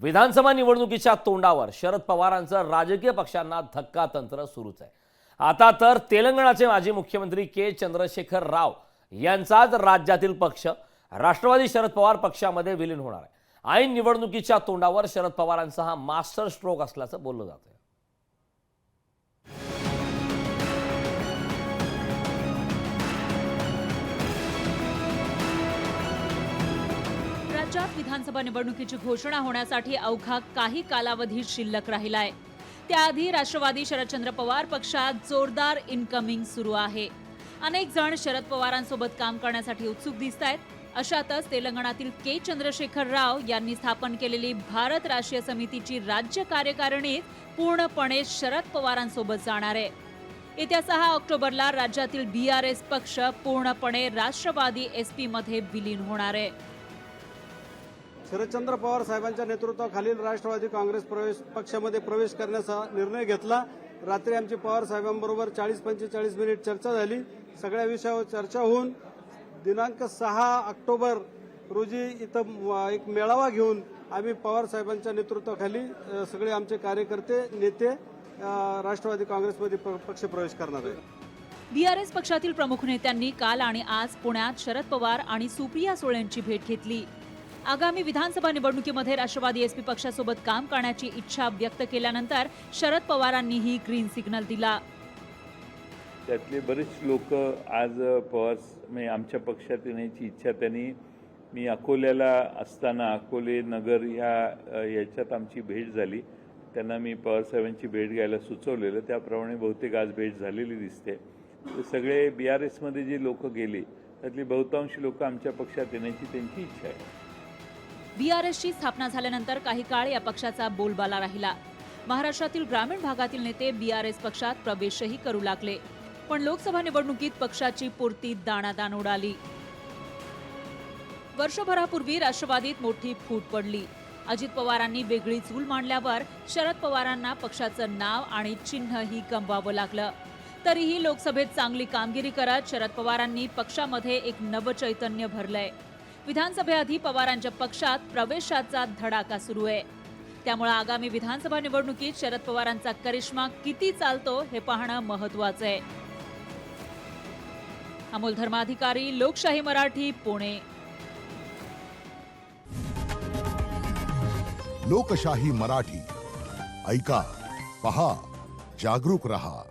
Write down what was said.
विधानसभा निवडणुकीच्या तोंडावर शरद पवारांचं राजकीय पक्षांना धक्कातंत्र सुरूच आहे। आता तर तेलंगणाचे माजी मुख्यमंत्री के चंद्रशेखर राव यांचाच राज्यातील पक्ष राष्ट्रवादी शरद पवार पक्षामध्ये विलीन होणार आहे। ऐन निवडणुकीच्या तोंडावर शरद पवारांचा हा मास्टर स्ट्रोक असल्याचं बोललं जातं। राज्यात विधानसभा निवडणुकीची घोषणा होण्यासाठी अवघा काही कालावधी शिल्लक राहिलाय। त्याआधी राष्ट्रवादी शरदचंद्र पवार पक्षात जोरदार इनकमिंग सुरू आहे। अनेक जण शरद पवारांसोबत काम करण्यासाठी उत्सुक दिसतायत। अशातच तेलंगणातील के चंद्रशेखर राव यांनी स्थापन केलेली भारत राष्ट्रीय समितीची राज्य कार्यकारिणी पूर्णपणे शरद पवारांसोबत जाणार आहे। येत्या 6 ऑक्टोबरला राज्यातील बीआरएस पक्ष पूर्णपणे राष्ट्रवादी एसपी मध्ये विलीन होणार आहे। शरदचंद्र पवार साहेबांच्या नेतृत्वाखालील राष्ट्रवादी काँग्रेस पक्षामध्ये प्रवेश करण्याचा निर्णय घेतला। रात्री आमची पवार साहेबांबरोबर 40-45 मिनिट चर्चा झाली। सगळ्या विषयावर चर्चा होऊन दिनांक 6 ऑक्टोबर रोजी इथं एक मेळावा घेऊन आम्ही पवार साहेबांच्या नेतृत्वाखाली सगळे आमचे कार्यकर्ते नेते राष्ट्रवादी काँग्रेसमध्ये पक्ष प्रवेश करणार आहे। बीआरएस पक्षातील प्रमुख नेत्यांनी काल आणि आज पुण्यात शरद पवार आणि सुप्रिया सुळेंची भेट घेतली। आगामी विधानसभा निवडणुकीमध्ये राष्ट्रवादी एसपी पक्षासोबत काम करण्याची इच्छा व्यक्त केल्यानंतर शरद पवारांनीही ग्रीन सिग्नल दिला। त्यातले बरेच लोक आज पवार आमच्या पक्षात येण्याची इच्छा त्यांनी मी अकोल्याला असताना अकोले नगर याच्यात आमची भेट झाली। त्यांना मी पवार साहेबांची भेट घ्यायला सुचवलेलं, त्याप्रमाणे बहुतेक आज भेट झालेली दिसते। सगळे बीआरएसमध्ये जे लोक गेले त्यातली बहुतांश लोक आमच्या पक्षात येण्याची त्यांची इच्छा आहे। बीआरएसची स्थापना झाल्यानंतर काही काळ या पक्षाचा बोलबाला राहिला। महाराष्ट्रातील ग्रामीण भागातील नेते बीआरएस पक्षात प्रवेशही करू लागले, पण लोकसभा निवडणुकीत पक्षाची पुरती दाणादाण उडाली। वर्षभरापूर्वी राष्ट्रवादीत मोठी फूट पडली। अजित पवारांनी वेगळी चूल मांडल्यावर शरद पवारांना पक्षाचं नाव आणि चिन्हही गमवावं लागलं। तरीही लोकसभेत चांगली कामगिरी करत शरद पवारांनी पक्षामध्ये एक नवचैतन्य भरलंय। विधानसभेआधी पवारांच्या पक्षात प्रवेशाचा धडाका सुरू आहे। त्यामुळे आगामी विधानसभा निवडणुकीत शरद पवारांचा करिश्मा किती चालतो हे पाहणं महत्त्वाचं आहे। अमोल धर्माधिकारी, लोकशाही मराठी, पुणे। लोकशाही मराठी ऐका, पहा, जागरूक रहा।